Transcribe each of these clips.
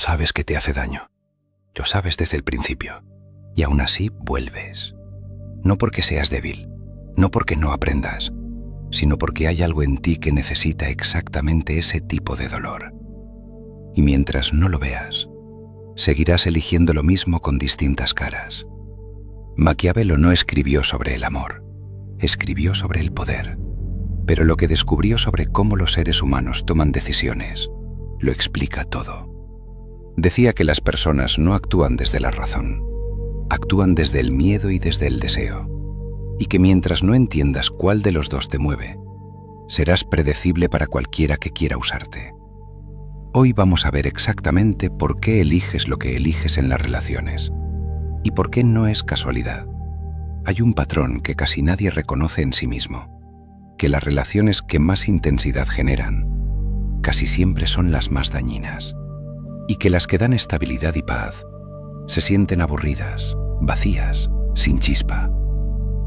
Sabes que te hace daño. Lo sabes desde el principio. Y aún así vuelves. No porque seas débil, no porque no aprendas, sino porque hay algo en ti que necesita exactamente ese tipo de dolor. Y mientras no lo veas, seguirás eligiendo lo mismo con distintas caras. Maquiavelo no escribió sobre el amor, escribió sobre el poder. Pero lo que descubrió sobre cómo los seres humanos toman decisiones, lo explica todo. Decía que las personas no actúan desde la razón, actúan desde el miedo y desde el deseo. Y que mientras no entiendas cuál de los dos te mueve, serás predecible para cualquiera que quiera usarte. Hoy vamos a ver exactamente por qué eliges lo que eliges en las relaciones y por qué no es casualidad. Hay un patrón que casi nadie reconoce en sí mismo, que las relaciones que más intensidad generan casi siempre son las más dañinas y que las que dan estabilidad y paz se sienten aburridas, vacías, sin chispa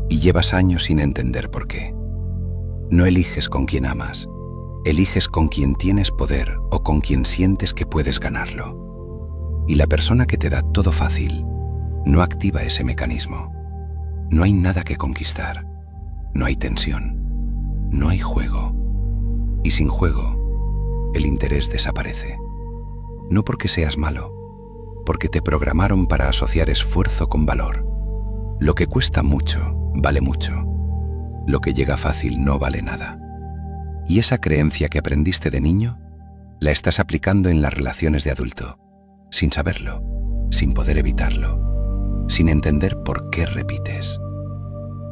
y llevas años sin entender por qué. No eliges con quien amas, eliges con quien tienes poder o con quien sientes que puedes ganarlo. Y la persona que te da todo fácil no activa ese mecanismo. No hay nada que conquistar, no hay tensión, no hay juego. Y sin juego, el interés desaparece. No porque seas malo, porque te programaron para asociar esfuerzo con valor. Lo que cuesta mucho, vale mucho. Lo que llega fácil no vale nada. Y esa creencia que aprendiste de niño, la estás aplicando en las relaciones de adulto, sin saberlo, sin poder evitarlo, sin entender por qué repites.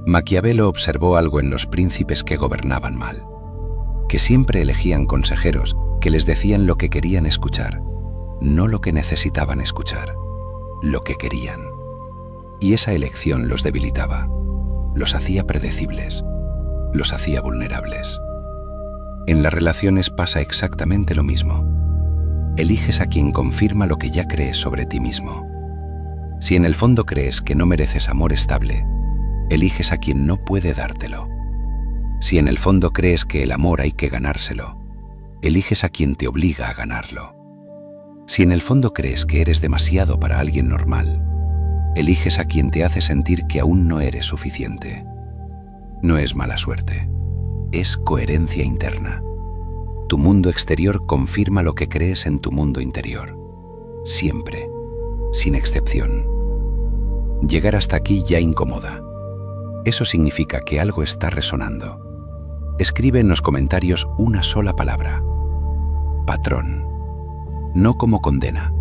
Maquiavelo observó algo en los príncipes que gobernaban mal, que siempre elegían consejeros que les decían lo que querían escuchar, no lo que necesitaban escuchar, lo que querían. Y esa elección los debilitaba, los hacía predecibles, los hacía vulnerables. En las relaciones pasa exactamente lo mismo. Eliges a quien confirma lo que ya crees sobre ti mismo. Si en el fondo crees que no mereces amor estable, eliges a quien no puede dártelo. Si en el fondo crees que el amor hay que ganárselo, eliges a quien te obliga a ganarlo. Si en el fondo crees que eres demasiado para alguien normal, eliges a quien te hace sentir que aún no eres suficiente. No es mala suerte, es coherencia interna. Tu mundo exterior confirma lo que crees en tu mundo interior. Siempre, sin excepción. Llegar hasta aquí ya incomoda. Eso significa que algo está resonando. Escribe en los comentarios una sola palabra: patrón. No como condena,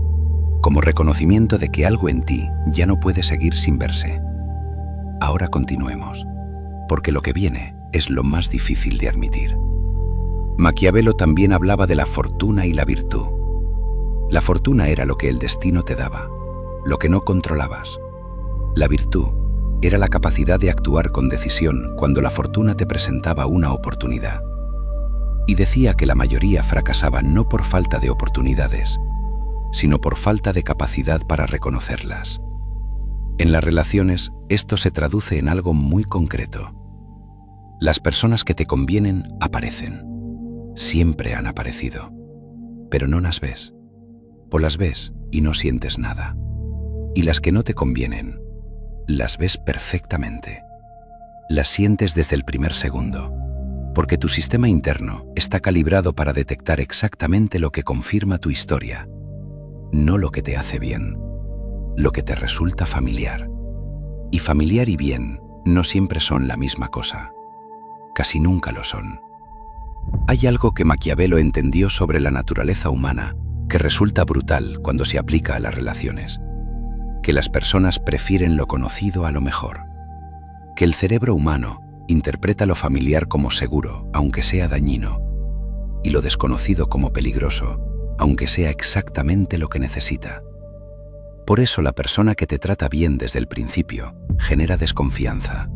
como reconocimiento de que algo en ti ya no puede seguir sin verse. Ahora continuemos, porque lo que viene es lo más difícil de admitir. Maquiavelo también hablaba de la fortuna y la virtud. La fortuna era lo que el destino te daba, lo que no controlabas. La virtud era la capacidad de actuar con decisión cuando la fortuna te presentaba una oportunidad. Y decía que la mayoría fracasaba no por falta de oportunidades, sino por falta de capacidad para reconocerlas. En las relaciones, esto se traduce en algo muy concreto. Las personas que te convienen aparecen. Siempre han aparecido. Pero no las ves. O las ves y no sientes nada. Y las que no te convienen, las ves perfectamente. Las sientes desde el primer segundo. Porque tu sistema interno está calibrado para detectar exactamente lo que confirma tu historia, no lo que te hace bien, lo que te resulta familiar. Y familiar y bien no siempre son la misma cosa. Casi nunca lo son. Hay algo que Maquiavelo entendió sobre la naturaleza humana que resulta brutal cuando se aplica a las relaciones. Que las personas prefieren lo conocido a lo mejor. Que el cerebro humano interpreta lo familiar como seguro, aunque sea dañino, y lo desconocido como peligroso, aunque sea exactamente lo que necesita. Por eso la persona que te trata bien desde el principio genera desconfianza.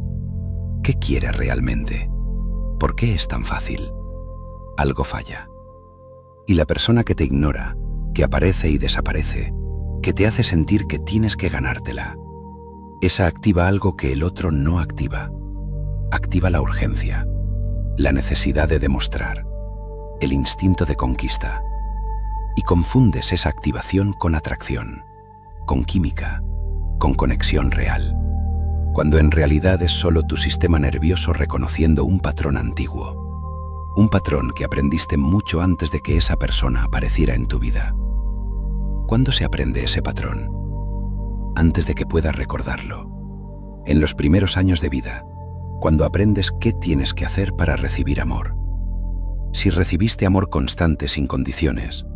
¿Qué quiere realmente? ¿Por qué es tan fácil? Algo falla. Y la persona que te ignora, que aparece y desaparece, que te hace sentir que tienes que ganártela, esa activa algo que el otro no activa. Activa la urgencia, la necesidad de demostrar, el instinto de conquista. y confundes esa activación con atracción, con química, con conexión real, cuando en realidad es solo tu sistema nervioso reconociendo un patrón antiguo, un patrón que aprendiste mucho antes de que esa persona apareciera en tu vida. ¿Cuándo se aprende ese patrón? Antes de que puedas recordarlo. En los primeros años de vida, cuando aprendes qué tienes que hacer para recibir amor. Si recibiste amor constante sin condiciones,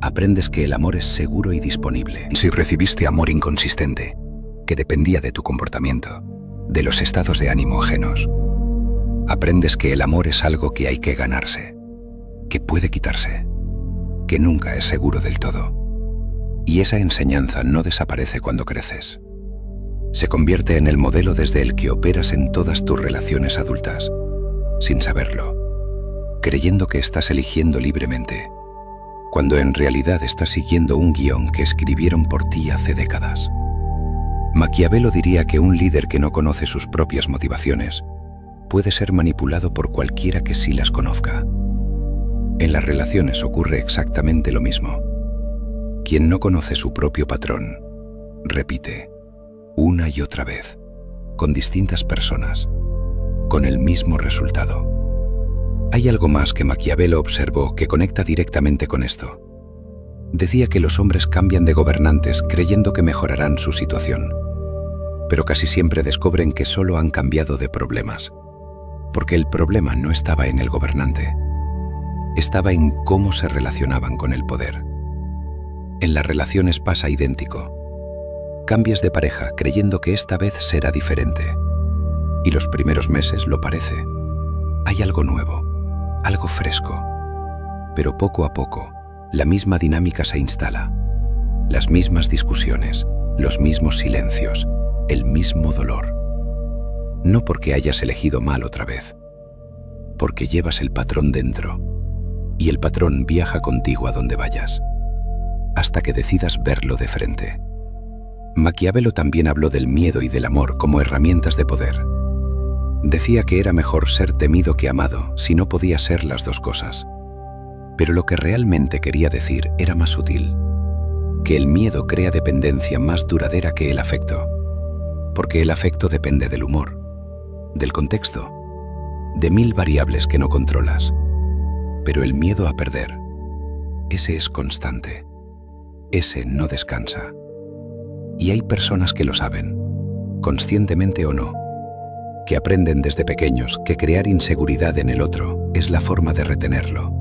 aprendes que el amor es seguro y disponible. Si recibiste amor inconsistente, que dependía de tu comportamiento, de los estados de ánimo ajenos, aprendes que el amor es algo que hay que ganarse, que puede quitarse, que nunca es seguro del todo. Y esa enseñanza no desaparece cuando creces. Se convierte en el modelo desde el que operas en todas tus relaciones adultas, sin saberlo, creyendo que estás eligiendo libremente, cuando en realidad estás siguiendo un guión que escribieron por ti hace décadas. Maquiavelo diría que un líder que no conoce sus propias motivaciones puede ser manipulado por cualquiera que sí las conozca. En las relaciones ocurre exactamente lo mismo. Quien no conoce su propio patrón, repite, una y otra vez, con distintas personas, con el mismo resultado. Hay algo más que Maquiavelo observó que conecta directamente con esto. Decía que los hombres cambian de gobernantes creyendo que mejorarán su situación, pero casi siempre descubren que solo han cambiado de problemas, porque el problema no estaba en el gobernante, estaba en cómo se relacionaban con el poder. En las relaciones pasa idéntico. Cambias de pareja creyendo que esta vez será diferente, y los primeros meses lo parece. Hay algo nuevo, algo fresco, pero poco a poco, la misma dinámica se instala, las mismas discusiones, los mismos silencios, el mismo dolor. No porque hayas elegido mal otra vez, porque llevas el patrón dentro, y el patrón viaja contigo a donde vayas, hasta que decidas verlo de frente. Maquiavelo también habló del miedo y del amor como herramientas de poder. Decía que era mejor ser temido que amado si no podía ser las dos cosas. Pero lo que realmente quería decir era más sutil, que el miedo crea dependencia más duradera que el afecto, porque el afecto depende del humor, del contexto, de 1000 variables que no controlas. Pero el miedo a perder, ese es constante, ese no descansa. Y hay personas que lo saben, conscientemente o no, que aprenden desde pequeños que crear inseguridad en el otro es la forma de retenerlo,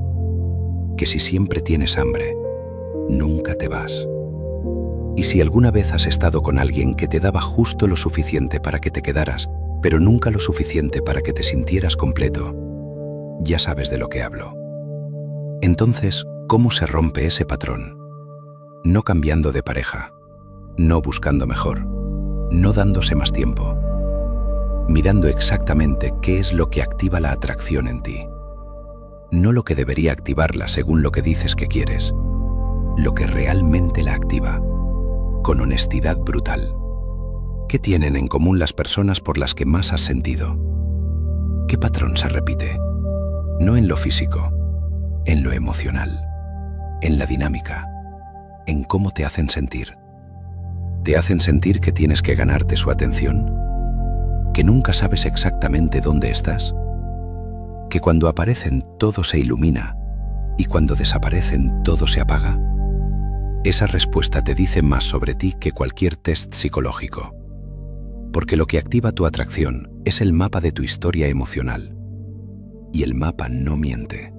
que si siempre tienes hambre, nunca te vas. Y si alguna vez has estado con alguien que te daba justo lo suficiente para que te quedaras, pero nunca lo suficiente para que te sintieras completo, ya sabes de lo que hablo. Entonces, ¿cómo se rompe ese patrón? No cambiando de pareja, no buscando mejor, no dándose más tiempo, mirando exactamente qué es lo que activa la atracción en ti. No lo que debería activarla según lo que dices que quieres, lo que realmente la activa, con honestidad brutal. ¿Qué tienen en común las personas por las que más has sentido? ¿Qué patrón se repite? No en lo físico, en lo emocional, en la dinámica, en cómo te hacen sentir. ¿Te hacen sentir que tienes que ganarte su atención? ¿Que nunca sabes exactamente dónde estás? ¿Que cuando aparecen todo se ilumina y cuando desaparecen todo se apaga? Esa respuesta te dice más sobre ti que cualquier test psicológico, porque lo que activa tu atracción es el mapa de tu historia emocional, y el mapa no miente.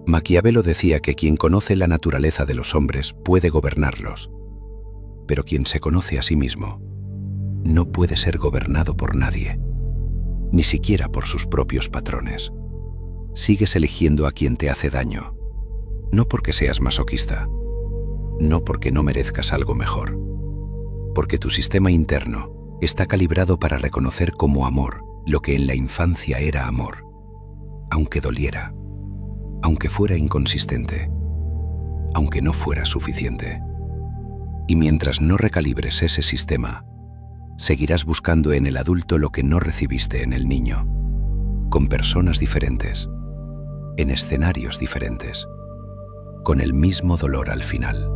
Maquiavelo decía que quien conoce la naturaleza de los hombres puede gobernarlos, pero quien se conoce a sí mismo no puede ser gobernado por nadie, ni siquiera por sus propios patrones. Sigues eligiendo a quien te hace daño, no porque seas masoquista, no porque no merezcas algo mejor, porque tu sistema interno está calibrado para reconocer como amor lo que en la infancia era amor, aunque doliera, aunque fuera inconsistente, aunque no fuera suficiente. Y mientras no recalibres ese sistema, seguirás buscando en el adulto lo que no recibiste en el niño, con personas diferentes, en escenarios diferentes, con el mismo dolor al final.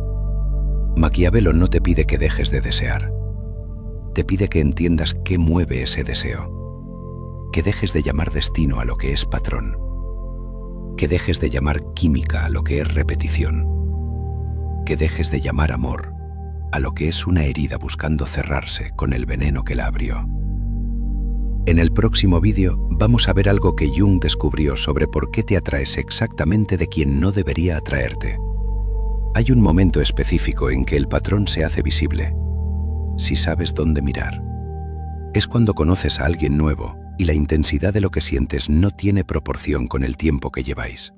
Maquiavelo no te pide que dejes de desear. Te pide que entiendas qué mueve ese deseo. Que dejes de llamar destino a lo que es patrón. Que dejes de llamar química a lo que es repetición. Que dejes de llamar amor a lo que es una herida buscando cerrarse con el veneno que la abrió. En el próximo vídeo vamos a ver algo que Jung descubrió sobre por qué te atraes exactamente de quien no debería atraerte. Hay un momento específico en que el patrón se hace visible, si sabes dónde mirar. Es cuando conoces a alguien nuevo y la intensidad de lo que sientes no tiene proporción con el tiempo que lleváis.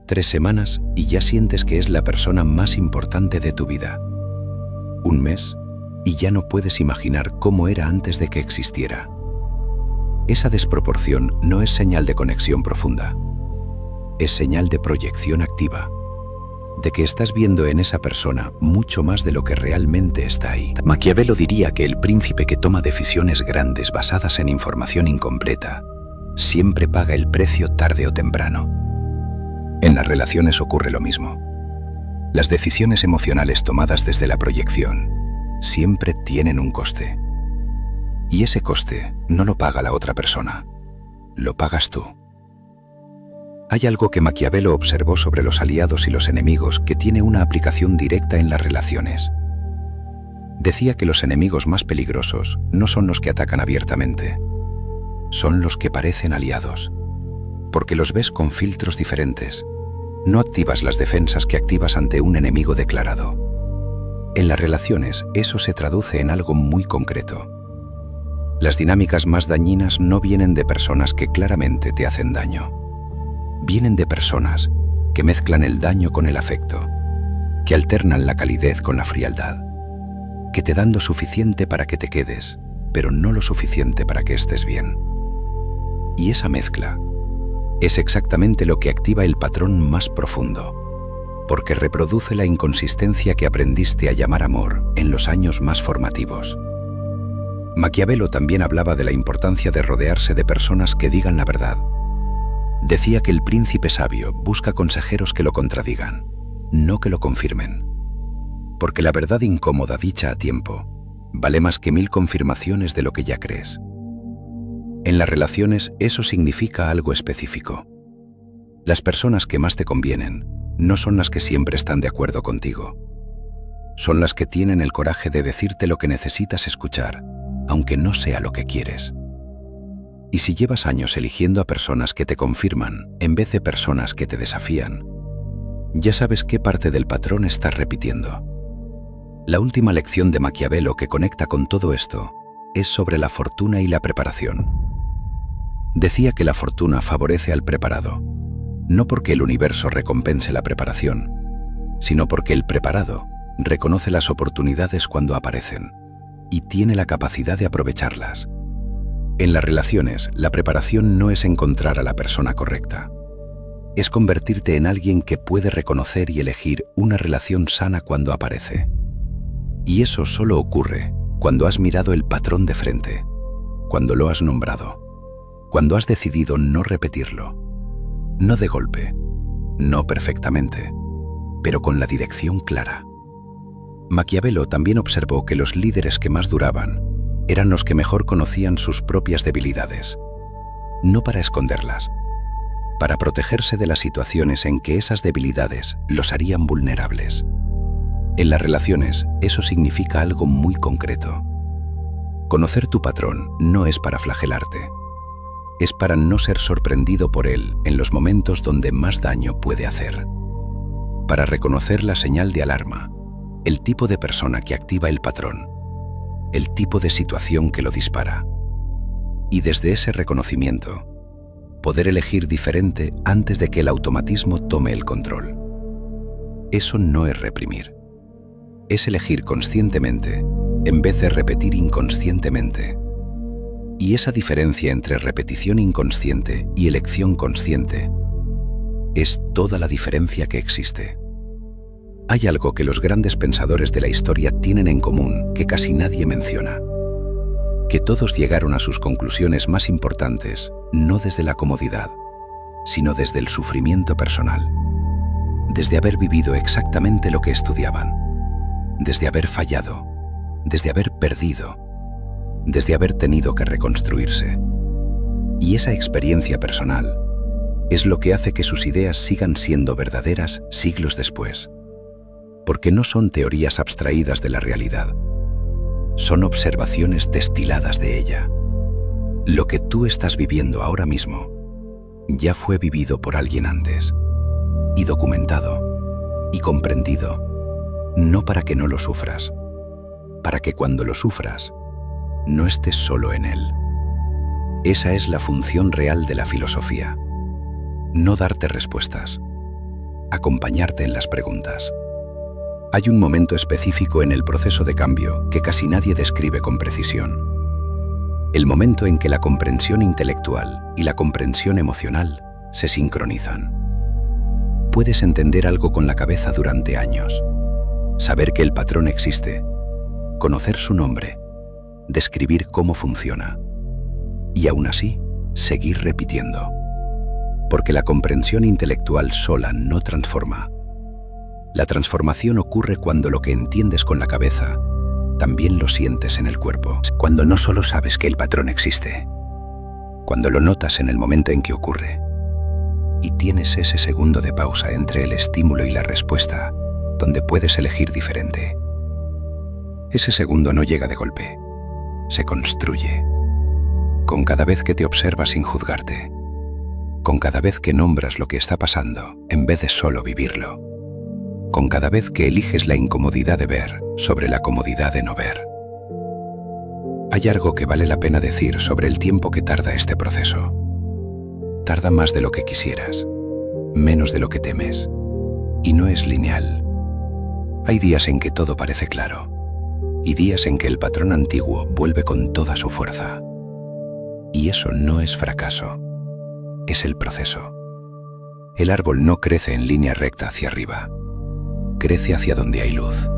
3 semanas y ya sientes que es la persona más importante de tu vida. 1 mes y ya no puedes imaginar cómo era antes de que existiera. Esa desproporción no es señal de conexión profunda. Es señal de proyección activa, de que estás viendo en esa persona mucho más de lo que realmente está ahí. Maquiavelo diría que el príncipe que toma decisiones grandes basadas en información incompleta siempre paga el precio tarde o temprano. En las relaciones ocurre lo mismo. Las decisiones emocionales tomadas desde la proyección siempre tienen un coste. Y ese coste no lo paga la otra persona, lo pagas tú. Hay algo que Maquiavelo observó sobre los aliados y los enemigos que tiene una aplicación directa en las relaciones. Decía que los enemigos más peligrosos no son los que atacan abiertamente, son los que parecen aliados, porque los ves con filtros diferentes. No activas las defensas que activas ante un enemigo declarado. En las relaciones, eso se traduce en algo muy concreto. Las dinámicas más dañinas no vienen de personas que claramente te hacen daño. Vienen de personas que mezclan el daño con el afecto, que alternan la calidez con la frialdad, que te dan lo suficiente para que te quedes, pero no lo suficiente para que estés bien. Y esa mezcla es exactamente lo que activa el patrón más profundo, porque reproduce la inconsistencia que aprendiste a llamar amor en los años más formativos. Maquiavelo también hablaba de la importancia de rodearse de personas que digan la verdad. Decía que el príncipe sabio busca consejeros que lo contradigan, no que lo confirmen. Porque la verdad incómoda dicha a tiempo vale más que 1000 confirmaciones de lo que ya crees. En las relaciones eso significa algo específico. Las personas que más te convienen no son las que siempre están de acuerdo contigo. Son las que tienen el coraje de decirte lo que necesitas escuchar, aunque no sea lo que quieres. Y si llevas años eligiendo a personas que te confirman en vez de personas que te desafían, ya sabes qué parte del patrón estás repitiendo. La última lección de Maquiavelo que conecta con todo esto es sobre la fortuna y la preparación. Decía que la fortuna favorece al preparado, no porque el universo recompense la preparación, sino porque el preparado reconoce las oportunidades cuando aparecen y tiene la capacidad de aprovecharlas. En las relaciones, la preparación no es encontrar a la persona correcta. Es convertirte en alguien que puede reconocer y elegir una relación sana cuando aparece. Y eso solo ocurre cuando has mirado el patrón de frente, cuando lo has nombrado, cuando has decidido no repetirlo, no de golpe, no perfectamente, pero con la dirección clara. Maquiavelo también observó que los líderes que más duraban eran los que mejor conocían sus propias debilidades, no para esconderlas, para protegerse de las situaciones en que esas debilidades los harían vulnerables. En las relaciones, eso significa algo muy concreto. Conocer tu patrón no es para flagelarte, es para no ser sorprendido por él en los momentos donde más daño puede hacer. Para reconocer la señal de alarma, el tipo de persona que activa el patrón, el tipo de situación que lo dispara. Y desde ese reconocimiento, poder elegir diferente antes de que el automatismo tome el control. Eso no es reprimir. Es elegir conscientemente en vez de repetir inconscientemente. Y esa diferencia entre repetición inconsciente y elección consciente es toda la diferencia que existe. Hay algo que los grandes pensadores de la historia tienen en común que casi nadie menciona. Que todos llegaron a sus conclusiones más importantes no desde la comodidad, sino desde el sufrimiento personal. desde haber vivido exactamente lo que estudiaban, desde haber fallado, desde haber perdido, desde haber tenido que reconstruirse. Y esa experiencia personal es lo que hace que sus ideas sigan siendo verdaderas siglos después, porque no son teorías abstraídas de la realidad, son observaciones destiladas de ella. Lo que tú estás viviendo ahora mismo ya fue vivido por alguien antes, y documentado, y comprendido, no para que no lo sufras, para que cuando lo sufras, no estés solo en él. Esa es la función real de la filosofía. No darte respuestas, acompañarte en las preguntas. Hay un momento específico en el proceso de cambio que casi nadie describe con precisión. El momento en que la comprensión intelectual y la comprensión emocional se sincronizan. Puedes entender algo con la cabeza durante años, saber que el patrón existe, conocer su nombre, describir cómo funciona, y aún así, seguir repitiendo. Porque la comprensión intelectual sola no transforma. La transformación ocurre cuando lo que entiendes con la cabeza también lo sientes en el cuerpo. Cuando no solo sabes que el patrón existe, cuando lo notas en el momento en que ocurre, y tienes ese segundo de pausa entre el estímulo y la respuesta, donde puedes elegir diferente. Ese segundo no llega de golpe, se construye. Con cada vez que te observas sin juzgarte, con cada vez que nombras lo que está pasando en vez de solo vivirlo, con cada vez que eliges la incomodidad de ver sobre la comodidad de no ver. Hay algo que vale la pena decir sobre el tiempo que tarda este proceso. Tarda más de lo que quisieras, menos de lo que temes, y no es lineal. Hay días en que todo parece claro, y días en que el patrón antiguo vuelve con toda su fuerza. Y eso no es fracaso, es el proceso. El árbol no crece en línea recta hacia arriba, crece hacia donde hay luz,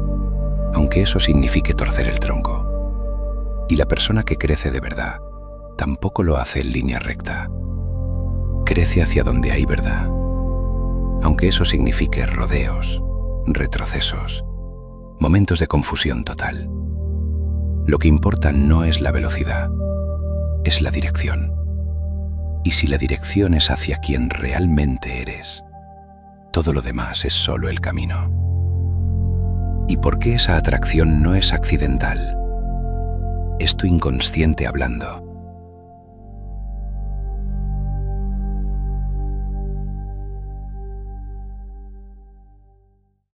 aunque eso signifique torcer el tronco. Y la persona que crece de verdad tampoco lo hace en línea recta. Crece hacia donde hay verdad, aunque eso signifique rodeos, retrocesos, momentos de confusión total. Lo que importa no es la velocidad, es la dirección. Y si la dirección es hacia quien realmente eres, todo lo demás es solo el camino. ¿Y por qué esa atracción no es accidental? Es tu inconsciente hablando.